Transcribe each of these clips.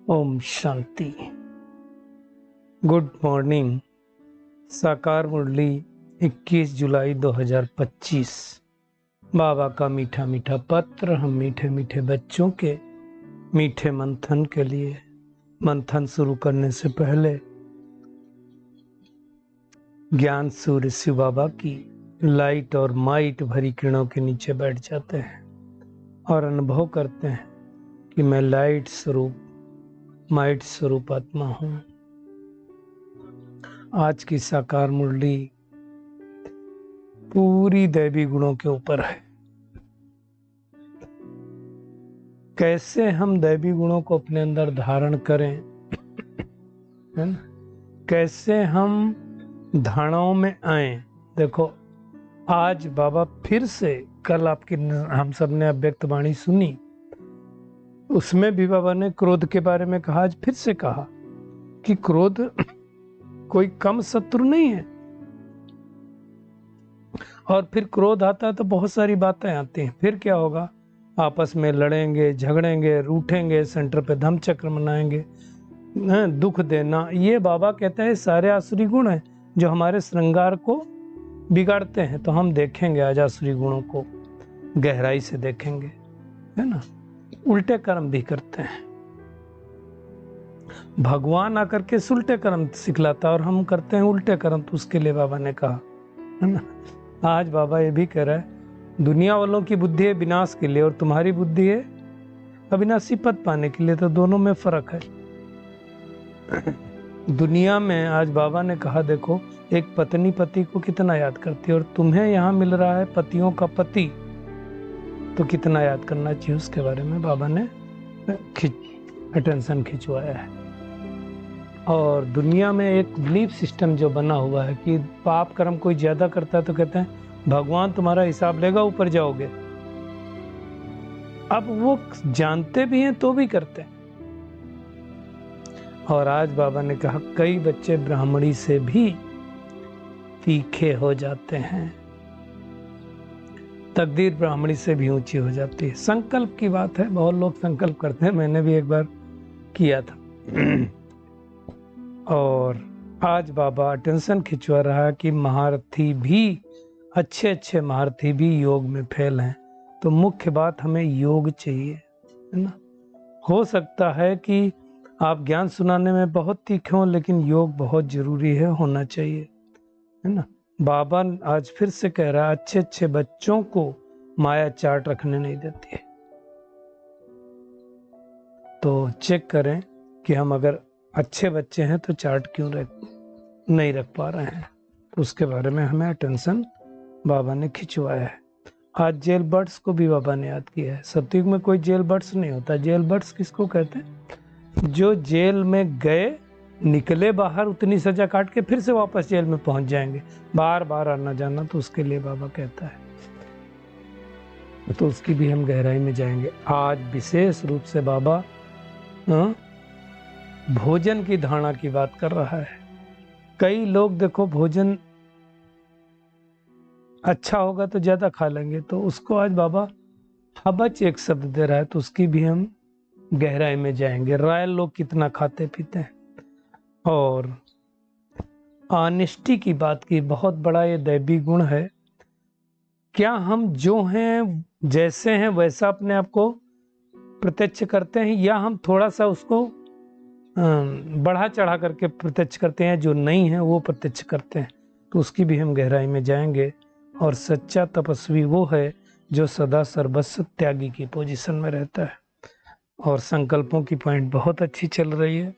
Om Shanti. Good morning. साकार मुरली 21 जुलाई 2025। बाबा का मीठा मीठा पत्र हम मीठे मीठे बच्चों के मीठे मंथन के लिए। मंथन शुरू करने से पहले ज्ञान सूर्य शिव बाबा की लाइट और माइट भरी किरणों के नीचे बैठ जाते हैं और अनुभव करते हैं कि मैं लाइट स्वरूप माइट स्वरूप आत्मा हूं। आज की साकार मुरली पूरी दैवी गुणों के ऊपर है। कैसे हम दैवी गुणों को अपने अंदर धारण करें, है ना? कैसे हम धारणाओं में आए। देखो, आज बाबा फिर से, कल आपकी हम सब ने अव्यक्त वाणी सुनी, उसमें भी बाबा ने क्रोध के बारे में कहा। आज फिर से कहा कि क्रोध कोई कम शत्रु नहीं है। और फिर क्रोध आता है तो बहुत सारी बातें आती हैं। फिर क्या होगा? आपस में लड़ेंगे, झगड़ेंगे, रूठेंगे, सेंटर पे धम चक्र मनाएंगे, दुख देना। ये बाबा कहते हैं सारे आसुरी गुण हैं जो हमारे श्रृंगार को बिगाड़ते हैं। तो हम देखेंगे आज आसुरी गुणों को गहराई से देखेंगे, है ना? उल्टे कर्म भी करते हैं। भगवान आकर के उल्टे कर्म सिखलाता और हम करते हैं उल्टे कर्म। तो उसके लिए बाबा ने कहा, है ना? आज बाबा ये भी कह रहा है, दुनिया वालों की बुद्धि है विनाश के लिए और तुम्हारी बुद्धि है अविनाशी पद पाने के लिए। तो दोनों में फर्क है। दुनिया में आज बाबा ने कहा, देखो, एक पत्नी पति को कितना याद करती है और तुम्हें यहाँ मिल रहा है पतियों का पति, तो कितना याद करना चाहिए। उसके बारे में बाबा ने अटेंशन खिंचवाया है। और दुनिया में एक बिलीफ सिस्टम जो बना हुआ है कि पाप कर्म कोई ज्यादा करता है तो कहते हैं भगवान तुम्हारा हिसाब लेगा, ऊपर जाओगे। अब वो जानते भी हैं तो भी करते हैं। और आज बाबा ने कहा, कई बच्चे ब्राह्मणी से भी तीखे हो जाते हैं। तकदीर ब्राह्मणी से भी ऊंची हो जाती है। संकल्प की बात है। बहुत लोग संकल्प करते हैं, मैंने भी एक बार किया था। और आज बाबा अटेंशन खिंचवा रहा है कि महारथी भी, अच्छे अच्छे महारथी भी योग में फेल हैं। तो मुख्य बात, हमें योग चाहिए, है ना? हो सकता है कि आप ज्ञान सुनाने में बहुत तीखे हों, लेकिन योग बहुत जरूरी है, होना चाहिए, है ना? बाबा आज फिर से कह रहा है, अच्छे अच्छे बच्चों को माया चार्ट रखने नहीं देती है। तो चेक करें कि हम अगर अच्छे बच्चे हैं तो चार्ट क्यों नहीं रख पा रहे हैं। तो उसके बारे में हमें अटेंशन बाबा ने खिंचवाया है। आज जेल बर्ड्स को भी बाबा ने याद किया है। सतयुग में कोई जेल बर्ड्स नहीं होता। जेल बर्ड्स किसको कहते हैं? जो जेल में गए, निकले बाहर, उतनी सजा काट के फिर से वापस जेल में पहुंच जाएंगे, बार बार आना जाना। तो उसके लिए बाबा कहता है, तो उसकी भी हम गहराई में जाएंगे। आज विशेष रूप से बाबा भोजन की धारणा की बात कर रहा है। कई लोग, देखो, भोजन अच्छा होगा तो ज्यादा खा लेंगे, तो उसको आज बाबा हबच एक शब्द दे रहा है। तो उसकी भी हम गहराई में जाएंगे। रॉयल लोग कितना खाते पीते हैं। और ऑनेस्टी की बात की, बहुत बड़ा ये दैवी गुण है। क्या हम जो हैं, जैसे हैं वैसा अपने आप को प्रत्यक्ष करते हैं, या हम थोड़ा सा उसको बढ़ा चढ़ा करके प्रत्यक्ष करते हैं, जो नहीं है वो प्रत्यक्ष करते हैं। तो उसकी भी हम गहराई में जाएंगे। और सच्चा तपस्वी वो है जो सदा सर्वस्व त्यागी की पोजीशन में रहता है। और संकल्पों की पॉइंट बहुत अच्छी चल रही है।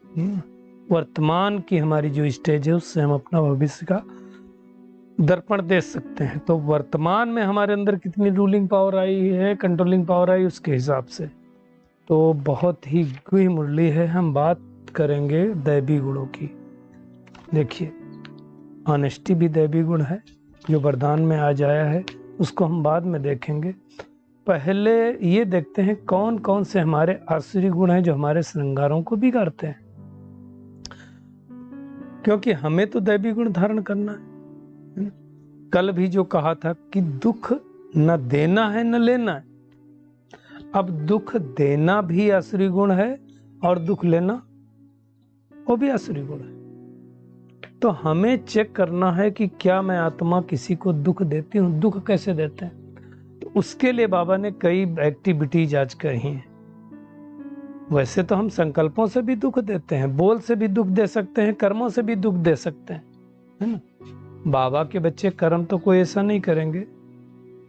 वर्तमान की हमारी जो स्टेज है, उससे हम अपना भविष्य का दर्पण दे सकते हैं। तो वर्तमान में हमारे अंदर कितनी रूलिंग पावर आई है, कंट्रोलिंग पावर आई, उसके हिसाब से। तो बहुत ही गहरी मुरली है। हम बात करेंगे दैवी गुणों की। देखिए, ऑनेस्टी भी दैवी गुण है जो वरदान में आज आया है। उसको हम बाद में देखेंगे। पहले ये देखते हैं कौन कौन से हमारे आसुरी गुण हैं जो हमारे श्रृंगारों को बिगाड़ते हैं। क्योंकि हमें तो दैवी गुण धारण करना है। कल भी जो कहा था कि दुख न देना है न लेना है। अब दुख देना भी आसुरी गुण है और दुख लेना वो भी आसुरी गुण है। तो हमें चेक करना है कि क्या मैं आत्मा किसी को दुख देती हूँ, दुख कैसे देते हैं। तो उसके लिए बाबा ने कई एक्टिविटीज आज कही हैं। वैसे तो हम संकल्पों से भी दुख देते हैं, बोल से भी दुख दे सकते हैं, कर्मों से भी दुख दे सकते हैं, है ना। बाबा के बच्चे कर्म तो कोई ऐसा नहीं करेंगे,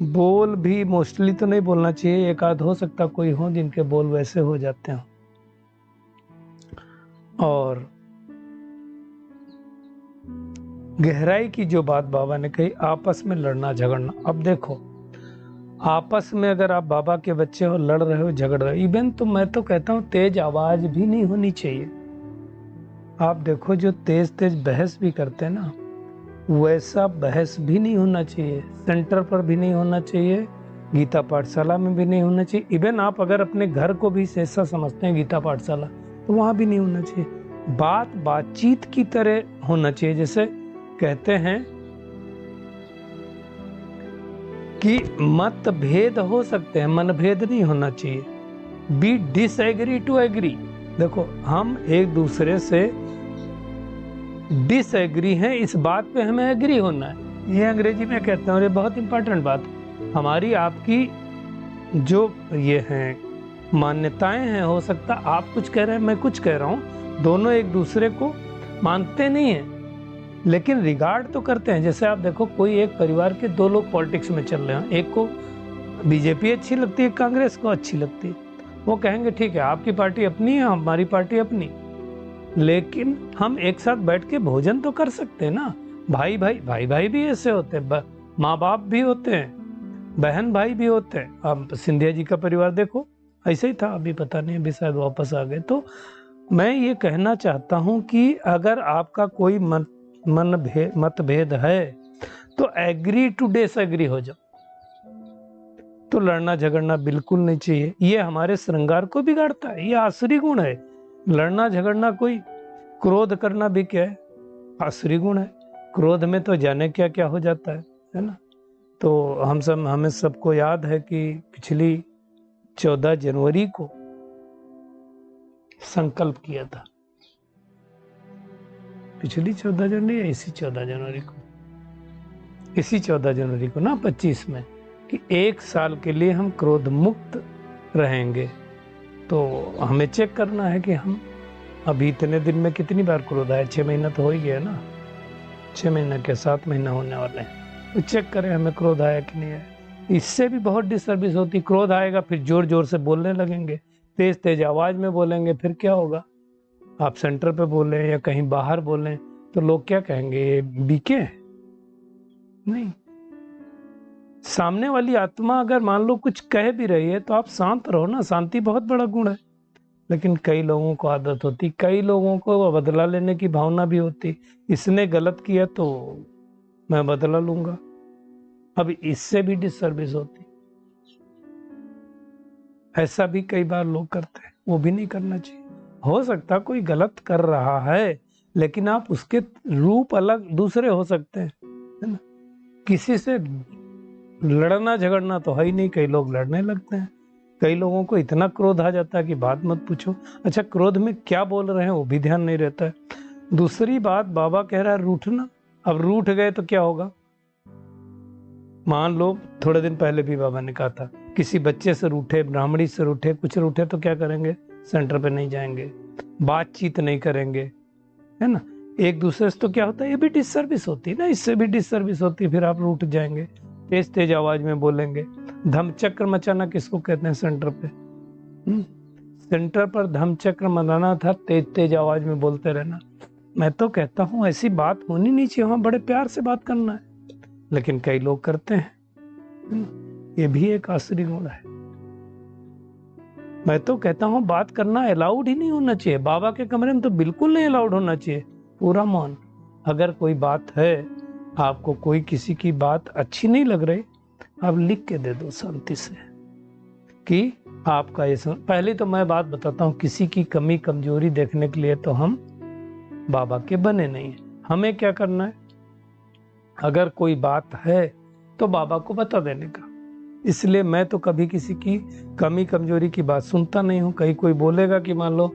बोल भी मोस्टली तो नहीं बोलना चाहिए, एक आध हो सकता कोई हो जिनके बोल वैसे हो जाते हैं। और गहराई की जो बात बाबा ने कही, आपस में लड़ना झगड़ना। अब देखो, आपस में अगर आप बाबा के बच्चे हो, लड़ रहे हो, झगड़ रहे हो, इवन तो मैं तो कहता हूं तेज आवाज भी नहीं होनी चाहिए। आप देखो जो तेज तेज बहस भी करते हैं ना, वैसा बहस भी नहीं होना चाहिए, सेंटर पर भी नहीं होना चाहिए, गीता पाठशाला में भी नहीं होना चाहिए। इवन आप अगर अपने घर को भी ऐसा समझते हैं गीता पाठशाला, तो वहां भी नहीं होना चाहिए। बातचीत की तरह होना चाहिए। जैसे कहते हैं कि मतभेद हो सकते हैं, मनभेद नहीं होना चाहिए। Be disagree to agree. देखो हम एक दूसरे से डिसएग्री हैं, इस बात पे हमें एग्री होना है। ये अंग्रेजी में कहते हैं, और ये बहुत इंपॉर्टेंट बात, हमारी आपकी जो ये हैं मान्यताएं हैं, हो सकता आप कुछ कह रहे हैं, मैं कुछ कह रहा हूं, दोनों एक दूसरे को मानते नहीं हैं लेकिन रिगार्ड तो करते हैं। जैसे आप देखो, कोई एक परिवार के दो लोग पॉलिटिक्स में चल रहे हैं, एक को बीजेपी अच्छी लगती है, कांग्रेस को अच्छी लगती है, वो कहेंगे ठीक है आपकी पार्टी अपनी है, हमारी पार्टी अपनी, लेकिन हम एक साथ बैठ के भोजन तो कर सकते हैं ना। भाई भाई भी ऐसे होते हैं, माँ बाप भी होते हैं, बहन भाई भी होते हैं। अब सिंधिया जी का परिवार देखो, ऐसे ही था, अभी पता नहीं, अभी शायद वापस आ गए। तो मैं ये कहना चाहता हूं कि अगर आपका कोई मतभेद है तो एग्री टू डिसएग्री हो जाओ, तो लड़ना झगड़ना बिल्कुल नहीं चाहिए। ये हमारे श्रृंगार को बिगाड़ता है, ये आसुरी गुण है। लड़ना झगड़ना, कोई क्रोध करना भी क्या है, आसुरी गुण है। क्रोध में तो जाने क्या क्या हो जाता है ना। तो हमें सबको याद है कि पिछली 14 जनवरी को संकल्प किया था, पिछली 14 जनवरी या इसी 14 जनवरी को, इसी 14 जनवरी को ना 25 में, कि 1 साल के लिए हम क्रोध मुक्त रहेंगे। तो हमें चेक करना है कि हम अभी इतने दिन में कितनी बार क्रोध आया। 6 महीना तो हो ही गया ना, 6 महीना के 7 महीना होने वाले हैं, तो चेक करें हमें क्रोध आया कि नहीं आया। इससे भी बहुत डिस्टर्बेंस होती। क्रोध आएगा फिर जोर जोर से बोलने लगेंगे, तेज तेज आवाज में बोलेंगे, फिर क्या होगा, आप सेंटर पे बोले या कहीं बाहर बोले तो लोग क्या कहेंगे, ये बीके नहीं। सामने वाली आत्मा अगर मान लो कुछ कह भी रही है तो आप शांत रहो ना, शांति बहुत बड़ा गुण है। लेकिन कई लोगों को आदत होती, कई लोगों को बदला लेने की भावना भी होती, इसने गलत किया तो मैं बदला लूंगा। अब इससे भी डिस्टर्बेंस होती, ऐसा भी कई बार लोग करते हैं, वो भी नहीं करना चाहिए। हो सकता कोई गलत कर रहा है लेकिन आप उसके रूप अलग दूसरे हो सकते हैं, है ना। किसी से लड़ना झगड़ना तो है ही नहीं, कई लोग लड़ने लगते हैं, कई लोगों को इतना क्रोध आ जाता है कि बात मत पूछो। अच्छा, क्रोध में क्या बोल रहे हैं वो भी ध्यान नहीं रहता है। दूसरी बात, बाबा कह रहा है रूठना। अब रूठ गए तो क्या होगा, मान लो थोड़े दिन पहले भी बाबा ने कहा था, किसी बच्चे से रूठे, ब्राह्मणी से रूठे, कुछ रूठे तो क्या करेंगे, सेंटर पे नहीं जाएंगे, बातचीत नहीं करेंगे, है ना। एक दूसरे से तो क्या होता है, ये भी डिस्टर्बेंस होती है ना, इससे भी डिस्टर्बेंस होती है, फिर आप रूठ जाएंगे, तेज तेज आवाज में बोलेंगे। धमचक्र मचाना किसको कहते हैं, सेंटर पे, सेंटर पर धमचक्र मचाना था, तेज तेज आवाज में बोलते रहना। मैं तो कहता हूँ ऐसी बात होनी नहीं चाहिए, वहां बड़े प्यार से बात करना है, लेकिन कई लोग करते हैं, ये भी एक आसुरी गुण है। मैं तो कहता हूँ बात करना अलाउड ही नहीं होना चाहिए, बाबा के कमरे में तो बिल्कुल नहीं अलाउड होना चाहिए, पूरा मौन। अगर कोई बात है, आपको कोई किसी की बात अच्छी नहीं लग रही, आप लिख के दे दो शांति से कि आपका ये पहले तो मैं बात बताता हूँ, किसी की कमी कमजोरी देखने के लिए तो हम बाबा के बने नहीं है। हमें क्या करना है, अगर कोई बात है तो बाबा को बता देने का। इसलिए मैं तो कभी किसी की कमी कमजोरी की बात सुनता नहीं हूँ। कहीं कोई बोलेगा कि मान लो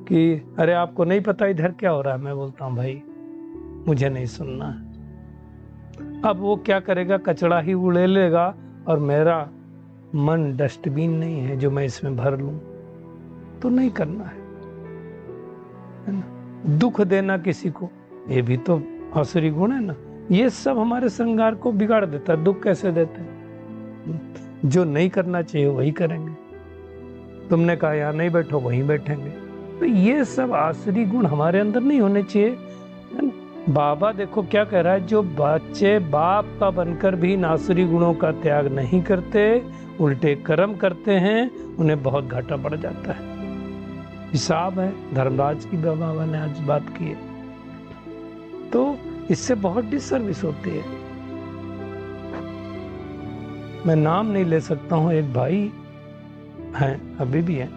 कि अरे आपको नहीं पता इधर क्या हो रहा है, मैं बोलता हूँ भाई मुझे नहीं सुनना है। अब वो क्या करेगा, कचरा ही उड़े लेगा और मेरा मन डस्टबिन नहीं है जो मैं इसमें भर लूं, तो नहीं करना है ना। दुख देना किसी को, ये भी तो आसुरी गुण है ना। ये सब हमारे श्रृंगार को बिगाड़ देता है। दुख कैसे देते हैं, जो नहीं करना चाहिए वही करेंगे। तुमने कहा यहाँ नहीं बैठो, वहीं बैठेंगे। तो ये सब आसुरी गुण हमारे अंदर नहीं होने चाहिए, है ना। बाबा देखो क्या कह रहा है, जो बच्चे बाप का बनकर भी आसुरी गुणों का त्याग नहीं करते, उल्टे कर्म करते हैं, उन्हें बहुत घाटा पड़ जाता है। हिसाब है, धर्मराज की बाबा ने आज बात की है, तो इससे बहुत डिसर्विस होती है। मैं नाम नहीं ले सकता हूँ, एक भाई हैं, अभी भी हैं,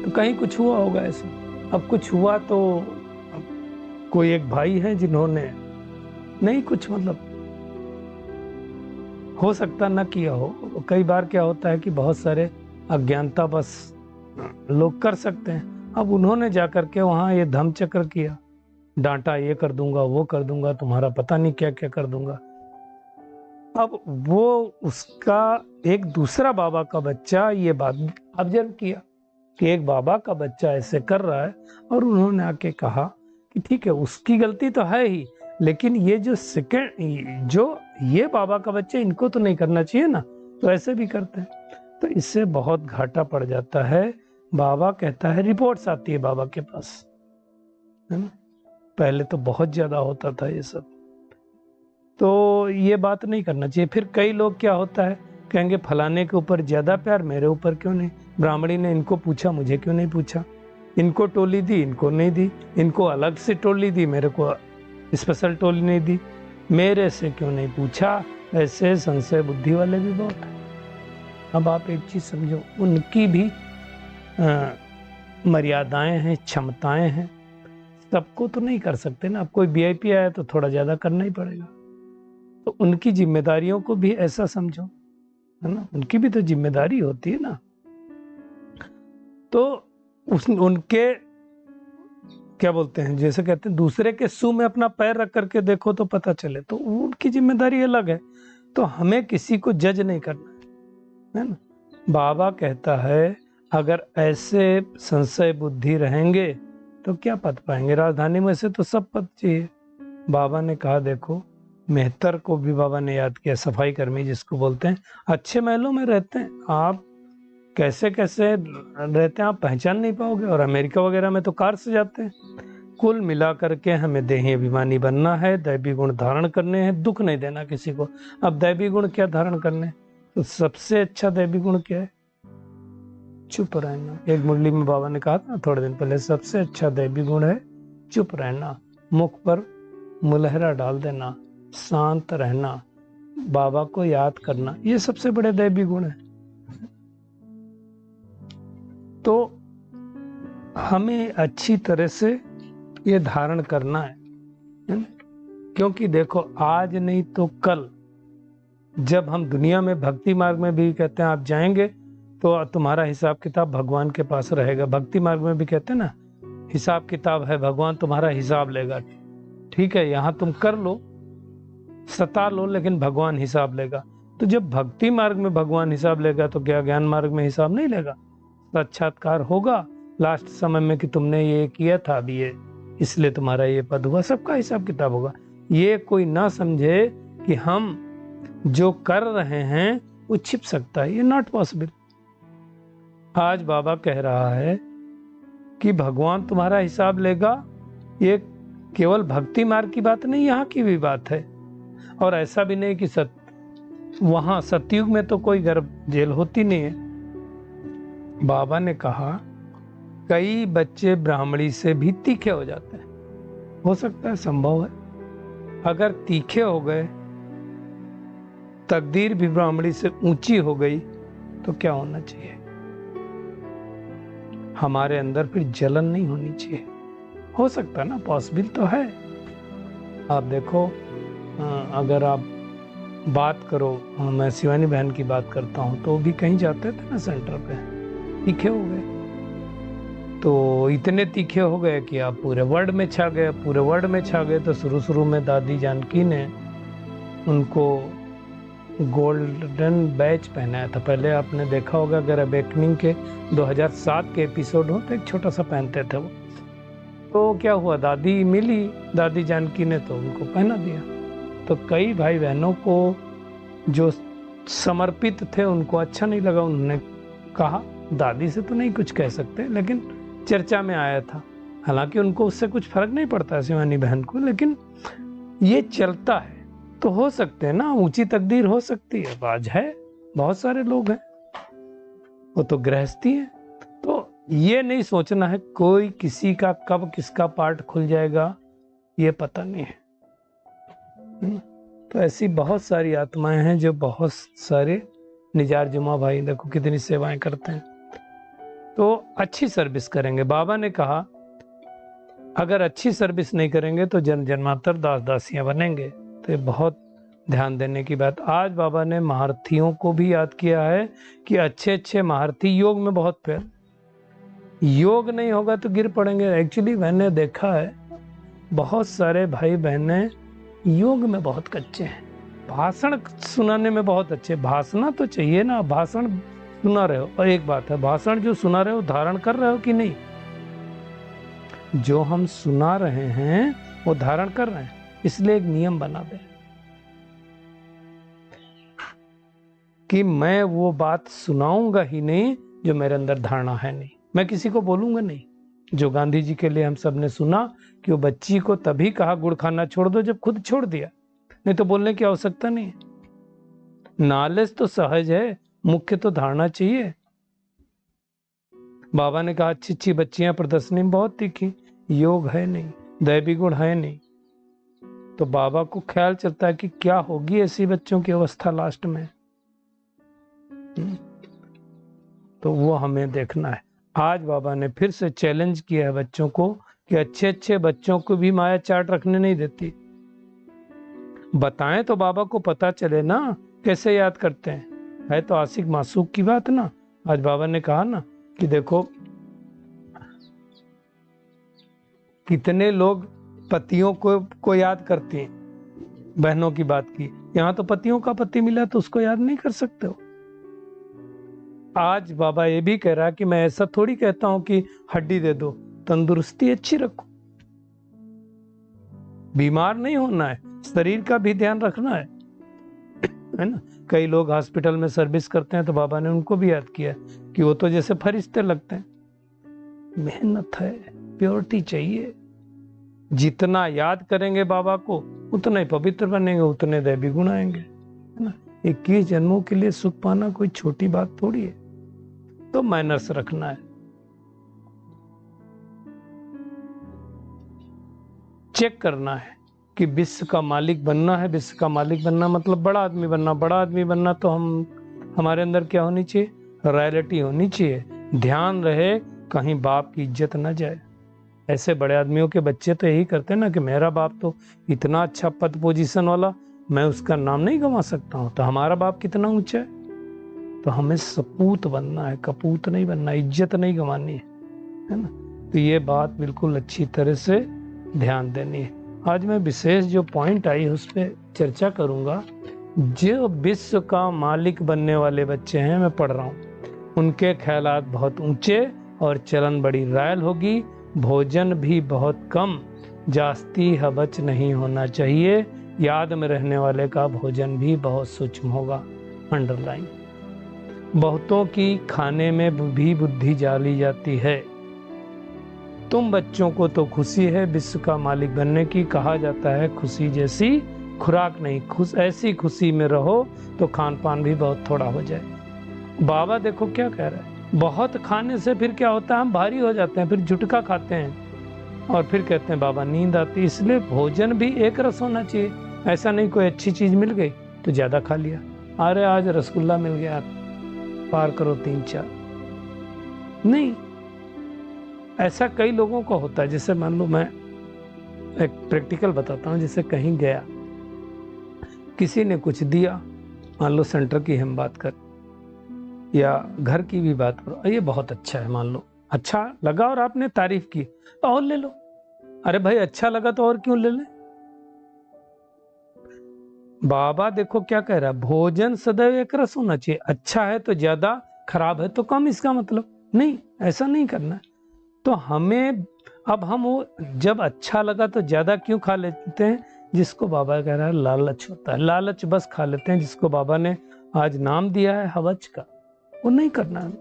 तो कहीं कुछ हुआ होगा ऐसा। अब कुछ हुआ तो कोई एक भाई है जिन्होंने नहीं कुछ मतलब हो सकता ना किया हो। कई बार क्या होता है कि बहुत सारे अज्ञानता बस लोग कर सकते हैं। अब उन्होंने जाकर के वहां ये धम्मचक्र किया, डांटा, ये कर दूंगा, वो कर दूंगा, तुम्हारा पता नहीं क्या क्या कर दूंगा। अब वो उसका एक दूसरा बाबा का बच्चा ये बात ऑब्जर्व किया कि एक बाबा का बच्चा ऐसे कर रहा है, और उन्होंने आके कहा कि ठीक है उसकी गलती तो है ही, लेकिन ये जो सेकंड जो ये बाबा का बच्चा, इनको तो नहीं करना चाहिए ना, तो ऐसे भी करते हैं। तो इससे बहुत घाटा पड़ जाता है। बाबा कहता है, रिपोर्ट्स आती है बाबा के पास, है ना। पहले तो बहुत ज्यादा होता था ये सब, तो ये बात नहीं करना चाहिए। फिर कई लोग क्या होता है, कहेंगे फलाने के ऊपर ज्यादा प्यार, मेरे ऊपर क्यों नहीं। ब्राह्मणी ने इनको पूछा, मुझे क्यों नहीं पूछा। इनको टोली दी, इनको नहीं दी। इनको अलग से टोली दी, मेरे को स्पेशल टोली नहीं दी। मेरे से क्यों नहीं पूछा। ऐसे संशय बुद्धि वाले भी बहुत है। अब आप एक चीज समझो, उनकी भी मर्यादाएं हैं, क्षमताएं हैं, सबको तो नहीं कर सकते ना। अब कोई वीआईपी आया तो थोड़ा ज्यादा करना ही पड़ेगा। तो उनकी जिम्मेदारियों को भी ऐसा समझो, है ना। उनकी भी तो जिम्मेदारी होती है ना। तो उनके क्या बोलते हैं, जैसे कहते हैं दूसरे के सू में अपना पैर रख करके देखो तो पता चले, तो उनकी जिम्मेदारी अलग है। तो हमें किसी को जज नहीं करना है ना। बाबा कहता है अगर ऐसे संशय बुद्धि रहेंगे तो क्या पद पाएंगे। राजधानी में से तो सब पद चाहिए। बाबा ने कहा, देखो मेहतर को भी बाबा ने याद किया, सफाई कर्मी जिसको बोलते हैं। अच्छे महलों में रहते हैं, आप कैसे कैसे रहते हैं आप पहचान नहीं पाओगे। और अमेरिका वगैरह में तो कार से जाते हैं। कुल मिला करके हमें देही अभिमानी बनना है, दैवी गुण धारण करने हैं, दुख नहीं देना किसी को। अब दैवी गुण क्या धारण करने, तो सबसे अच्छा दैवी गुण क्या है, चुप रहना। एक मुरली में बाबा ने कहा था थोड़े दिन पहले, सबसे अच्छा दैवी गुण है चुप रहना, मुख पर मुलहरा डाल देना, शांत रहना, बाबा को याद करना, ये सबसे बड़े दैवी गुण है। तो हमें अच्छी तरह से ये धारण करना है ना? क्योंकि देखो आज नहीं तो कल जब हम दुनिया में भक्ति मार्ग में भी कहते हैं आप जाएंगे तो तुम्हारा हिसाब किताब भगवान के पास रहेगा। भक्ति मार्ग में भी कहते हैं ना, हिसाब किताब है, भगवान तुम्हारा हिसाब लेगा। ठीक है, यहाँ तुम कर लो, सता लो, लेकिन भगवान हिसाब लेगा। तो जब भक्ति मार्ग में भगवान हिसाब लेगा तो क्या ज्ञान मार्ग में हिसाब नहीं लेगा। साक्षात्कार होगा लास्ट समय में कि तुमने ये किया था, अभी ये इसलिए तुम्हारा ये पद हुआ। सबका हिसाब किताब होगा। ये कोई ना समझे कि हम जो कर रहे हैं वो छिप सकता है, ये नॉट पॉसिबल। आज बाबा कह रहा है कि भगवान तुम्हारा हिसाब लेगा। ये केवल भक्ति मार्ग की बात नहीं, यहाँ की भी बात है। और ऐसा भी नहीं कि वहां सतयुग में तो कोई गर्भ जेल होती नहीं है। बाबा ने कहा कई बच्चे ब्राह्मणी से भी तीखे हो जाते हैं। हो सकता है, संभव है। अगर तीखे हो गए, तकदीर भी ब्राह्मणी से ऊंची हो गई, तो क्या होना चाहिए, हमारे अंदर फिर जलन नहीं होनी चाहिए। हो सकता है ना, पॉसिबल तो है। आप देखो, अगर आप बात करो, मैं शिवानी बहन की बात करता हूँ, तो भी कहीं जाते थे ना सेंटर पे, तीखे हो गए, तो इतने तीखे हो गए कि आप पूरे वर्ल्ड में छा गए, पूरे वर्ल्ड में छा गए। तो शुरू में दादी जानकी ने उनको गोल्डन बैच पहनाया था। पहले आपने देखा होगा अगर अवेकनिंग के 2007 के एपिसोड हो तो एक छोटा सा पहनते थे वो। तो क्या हुआ, दादी मिली दादी जानकी ने तो उनको पहना दिया। तो कई भाई बहनों को जो समर्पित थे उनको अच्छा नहीं लगा। उन्होंने कहा दादी से तो नहीं कुछ कह सकते, लेकिन चर्चा में आया था। हालांकि उनको उससे कुछ फर्क नहीं पड़ता शिवानी बहन को, लेकिन ये चलता है। तो हो सकते हैं ना, ऊंची तकदीर हो सकती है। आज है, बहुत सारे लोग हैं, वो तो गृहस्थी है। तो ये नहीं सोचना है कोई किसी का कब किसका पार्ट खुल जाएगा, ये पता नहीं है। तो ऐसी बहुत सारी आत्माएं हैं जो बहुत सारे निजार जुमा भाई देखो कितनी सेवाएं करते हैं। तो अच्छी सर्विस करेंगे। बाबा ने कहा अगर अच्छी सर्विस नहीं करेंगे तो जन्म जन्मांतर दास दासियां बनेंगे। तो ये बहुत ध्यान देने की बात। आज बाबा ने महारथियों को भी याद किया है कि अच्छे महारथी योग में बहुत प्यार, योग नहीं होगा तो गिर पड़ेंगे। एक्चुअली मैंने देखा है बहुत सारे भाई बहनें योग में बहुत कच्चे हैं, भाषण सुनाने में बहुत अच्छे। भाषण तो चाहिए ना, भाषण सुना रहे हो। और एक बात है, भाषण जो सुना रहे हो धारण कर रहे हो कि नहीं? जो हम सुना रहे हैं वो धारण कर रहे हैं। इसलिए एक नियम बना दे कि मैं वो बात सुनाऊंगा ही नहीं जो मेरे अंदर धारणा है नहीं। मैं किसी को बोलूंगा नहीं। जो गांधी जी के लिए हम सब ने सुना कि वो बच्ची को तभी कहा गुड़ खाना छोड़ दो जब खुद छोड़ दिया, नहीं तो बोलने की आवश्यकता नहीं है। नॉलेज तो सहज है, मुख्य तो धारणा चाहिए। बाबा ने कहा अच्छी बच्चियां प्रदर्शनी में बहुत तीखी, योग है नहीं, दैवी गुण है नहीं। तो बाबा को ख्याल चलता है कि क्या होगी ऐसी बच्चों की अवस्था लास्ट में। तो वो हमें देखना है। आज बाबा ने फिर से चैलेंज किया है बच्चों को कि अच्छे बच्चों को भी माया चाट रखने नहीं देती। बताएं तो बाबा को पता चले ना कैसे याद करते हैं। है तो आशिक मासूक की बात ना। आज बाबा ने कहा ना कि देखो कितने लोग पतियों को याद करते हैं, बहनों की बात की। यहाँ तो पतियों का पति मिला तो उसको याद नहीं कर सकते हो। आज बाबा ये भी कह रहा है कि मैं ऐसा थोड़ी कहता हूं कि हड्डी दे दो, तंदुरुस्ती अच्छी रखो, बीमार नहीं होना है, शरीर का भी ध्यान रखना है ना। कई लोग हॉस्पिटल में सर्विस करते हैं तो बाबा ने उनको भी याद किया कि वो तो जैसे फरिश्ते लगते हैं। मेहनत है, प्योरिटी चाहिए। जितना याद करेंगे बाबा को उतना ही पवित्र बनेंगे, उतने दैवी गुण आएंगे, है ना। 21 जन्मों के लिए सुख पाना कोई छोटी बात थोड़ी है। तो मैनर्स रखना है। चेक करना है कि विश्व का मालिक बनना है। विश्व का मालिक बनना मतलब बड़ा आदमी बनना। बड़ा आदमी बनना तो हमारे अंदर क्या होनी चाहिए? रॉयल्टी होनी चाहिए। ध्यान रहे कहीं बाप की इज्जत न जाए। ऐसे बड़े आदमियों के बच्चे तो यही करते हैं ना कि मेरा बाप तो इतना अच्छा पद पोजीशन वाला, मैं उसका नाम नहीं गंवा सकता हूँ। तो हमारा बाप कितना ऊंचा है। तो हमें सपूत बनना है, कपूत नहीं बनना, इज्जत नहीं गंवानी है ना। तो ये बात बिल्कुल अच्छी तरह से ध्यान देनी है। आज मैं विशेष जो पॉइंट आई उस पर चर्चा करूंगा। जो विश्व का मालिक बनने वाले बच्चे हैं, मैं पढ़ रहा हूँ, उनके ख्यालात बहुत ऊंचे और चलन बड़ी रायल होगी। भोजन भी बहुत कम, जास्ती हबच नहीं होना चाहिए। याद में रहने वाले का भोजन भी बहुत सूक्ष्म होगा। अंडरलाइन। बहुतों की खाने में भी बुद्धि जाली जाती है। तुम बच्चों को तो खुशी है विश्व का मालिक बनने की। कहा जाता है खुशी जैसी खुराक नहीं, ऐसी खुशी में रहो तो खान पान भी बहुत थोड़ा हो जाए। बाबा देखो क्या कह रहा है, बहुत खाने से फिर क्या होता है, हम भारी हो जाते हैं, फिर झुटका खाते हैं और फिर कहते हैं बाबा नींद आती। इसलिए भोजन भी एक रस होना चाहिए। ऐसा नहीं कोई अच्छी चीज मिल गई तो ज्यादा खा लिया। अरे आज रसगुल्ला मिल गया, पार करो 3-4, नहीं। ऐसा कई लोगों को होता है। जैसे मान लो, मैं एक प्रैक्टिकल बताता हूँ। जैसे कहीं गया, किसी ने कुछ दिया, मान लो सेंटर की हम बात कर या घर की भी बात करो, ये बहुत अच्छा है मान लो, अच्छा लगा और आपने तारीफ की तो और ले लो। अरे भाई अच्छा लगा तो और क्यों ले लें। बाबा देखो क्या कह रहा है, भोजन सदैव एक रस होना चाहिए। अच्छा है तो ज्यादा, खराब है तो कम, इसका मतलब नहीं, ऐसा नहीं करना है। तो हमें अब हम वो जब अच्छा लगा तो ज्यादा क्यों खा लेते हैं, जिसको बाबा कह रहा है लालच होता है, लालच बस खा लेते हैं, जिसको बाबा ने आज नाम दिया है हवच का, वो नहीं करना है।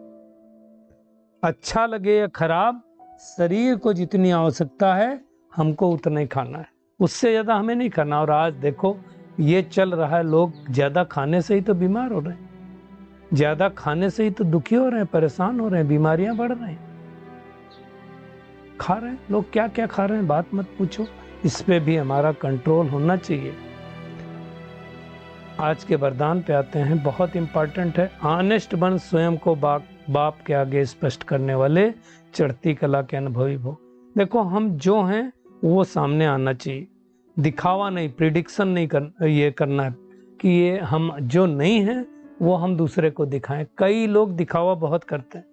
अच्छा लगे या खराब, शरीर को जितनी आवश्यकता है हमको उतना ही खाना है, उससे ज्यादा हमें नहीं खाना। और आज देखो ये चल रहा है, लोग ज्यादा खाने से ही तो बीमार हो रहे हैं, ज्यादा खाने से ही तो दुखी हो रहे हैं, परेशान हो रहे हैं, बीमारियां बढ़ रही हैं। खा रहे हैं लोग, क्या क्या खा रहे हैं बात मत पूछो, इस पे भी हमारा कंट्रोल होना चाहिए। आज के वरदान पे आते हैं, बहुत इंपॉर्टेंट है। ऑनेस्ट बन, स्वयं को बाप के आगे स्पष्ट करने वाले, चढ़ती कला के अनुभवी भो। देखो हम जो हैं वो सामने आना चाहिए, दिखावा नहीं, प्रिडिक्शन नहीं ये करना है कि ये हम जो नहीं हैं वो हम दूसरे को दिखाएं। कई लोग दिखावा बहुत करते हैं,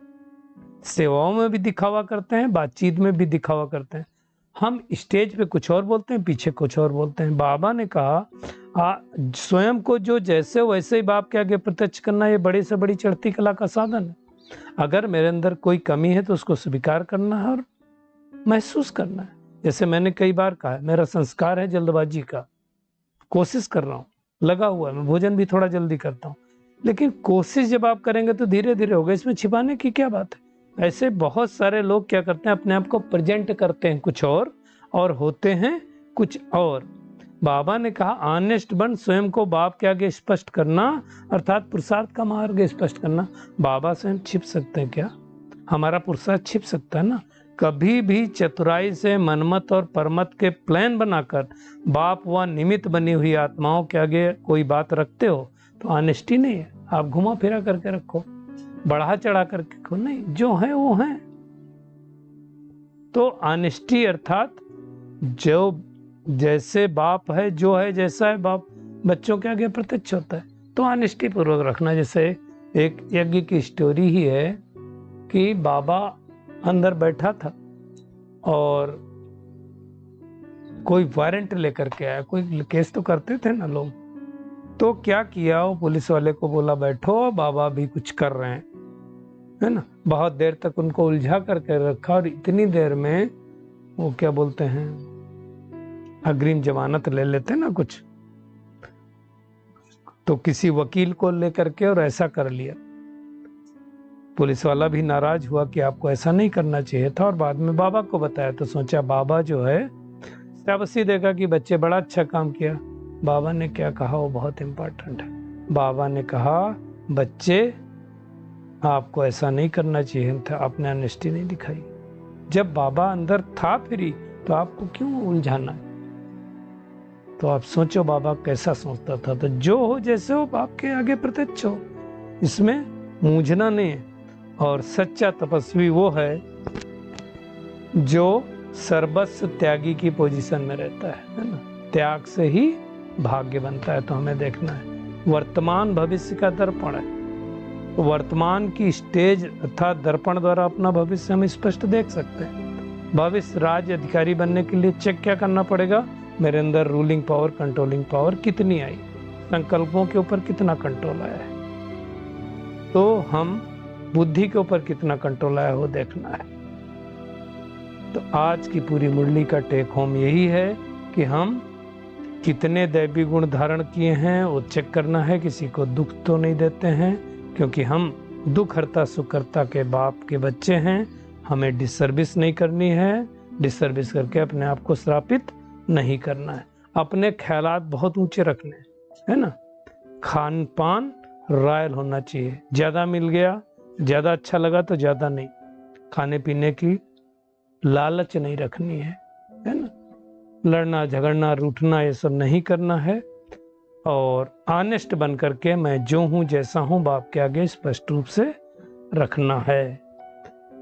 सेवाओं में भी दिखावा करते हैं, बातचीत में भी दिखावा करते हैं। हम स्टेज पे कुछ और बोलते हैं, पीछे कुछ और बोलते हैं। बाबा ने कहा स्वयं को जो जैसे वैसे ही बाप के आगे प्रत्यक्ष करना, ये बड़ी से बड़ी चढ़ती कला का साधन है। अगर मेरे अंदर कोई कमी है तो उसको स्वीकार करना है और महसूस करना है। जैसे मैंने कई बार कहा है, मेरा संस्कार है जल्दबाजी का, कोशिश कर रहा हूँ, लगा हुआ है, मैं भोजन भी थोड़ा जल्दी करता हूँ, लेकिन कोशिश जब आप करेंगे तो धीरे धीरे होगा, इसमें छिपाने की क्या बात है। ऐसे बहुत सारे लोग क्या करते हैं, अपने आप को प्रेजेंट करते हैं कुछ और होते हैं कुछ और। बाबा ने कहा ऑनेस्ट बन, स्वयं को बाप के आगे स्पष्ट करना, अर्थात पुरुषार्थ का मार्ग स्पष्ट करना। बाबा से हम छिप सकते हैं क्या? हमारा पुरुषार्थ छिप सकता है ना? कभी भी चतुराई से मनमत और परमत के प्लान बनाकर बाप व निमित्त बनी हुई आत्माओं के आगे कोई बात रखते हो तो ऑनेस्टी नहीं है। आप घुमा फिरा करके रखो, बढ़ा चढ़ा करके रखो, नहीं, जो है वो है। तो ऑनेस्टी अर्थात जो जैसे बाप है, जो है जैसा है बाप, बच्चों के आगे प्रत्यक्ष होता है, तो ऑनेस्टी पूर्वक रखना। जैसे एक यज्ञ की स्टोरी ही है कि बाबा अंदर बैठा था और कोई वारंट लेकर के आया, कोई केस तो करते थे ना लोग, तो क्या किया, वो पुलिस वाले को बोला बैठो, बाबा भी कुछ कर रहे हैं, है ना। बहुत देर तक उनको उलझा करके रखा और इतनी देर में वो क्या बोलते हैं, अग्रिम जमानत ले लेते ना कुछ, तो किसी वकील को लेकर के और ऐसा कर लिया। पुलिस वाला भी नाराज हुआ कि आपको ऐसा नहीं करना चाहिए था, और बाद में बाबा को बताया तो सोचा बाबा जो है शाबाशी देगा कि बच्चे बड़ा अच्छा काम किया। बाबा ने क्या कहा वो बहुत इंपॉर्टेंट है। बाबा ने कहा बच्चे आपको ऐसा नहीं करना चाहिए था, आपने ऑनेस्टी नहीं दिखाई। जब बाबा अंदर था फ्री तो आपको क्यों उलझाना है? तो आप सोचो बाबा कैसा सोचता था। तो जो हो जैसे हो, बाप के आगे प्रत्यक्ष हो, इसमें मूझना नहीं है। और सच्चा तपस्वी वो है जो सर्वस्व त्यागी की पोजीशन में रहता है ना। त्याग से ही भाग्य बनता है। तो हमें देखना है, वर्तमान भविष्य का दर्पण है। तो वर्तमान की स्टेज अर्थात दर्पण द्वारा अपना भविष्य हम स्पष्ट देख सकते हैं। भविष्य राज्य अधिकारी बनने के लिए चेक क्या करना पड़ेगा, मेरे अंदर रूलिंग पावर, कंट्रोलिंग पावर कितनी आई, संकल्पों के ऊपर कितना कंट्रोल आया है, तो हम बुद्धि के ऊपर कितना कंट्रोल आया वो देखना है। तो आज की पूरी मुरली का टेक होम यही है कि हम कितने दैवी गुण धारण किए हैं वो चेक करना है। किसी को दुख तो नहीं देते हैं, क्योंकि हम दुख हरता सुख हरता के बाप के बच्चे हैं। हमें डिसर्विस नहीं करनी है, डिसर्विस करके अपने आप को श्रापित नहीं करना है। अपने ख्यालात बहुत ऊंचे रखने है ना। खान पान रॉयल होना चाहिए, ज्यादा मिल गया, ज्यादा अच्छा लगा तो ज्यादा नहीं। खाने पीने की लालच नहीं रखनी है ना। लड़ना झगड़ना रूठना ये सब नहीं करना है। और ऑनेस्ट बन करके मैं जो हूं जैसा हूं बाप के आगे स्पष्ट रूप से रखना है।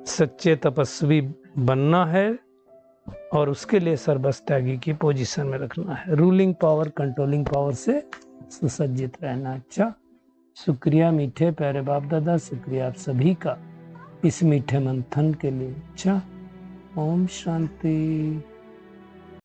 सच्चे तपस्वी बनना है और उसके लिए सर्वस्व त्यागी की पोजीशन में रखना है। रूलिंग पावर, कंट्रोलिंग पावर से सुसज्जित रहना। अच्छा, शुक्रिया मीठे प्यारे बाप दादा, शुक्रिया आप सभी का। इस मीठे मंथन के लिए। अच्छा, ओम शांति।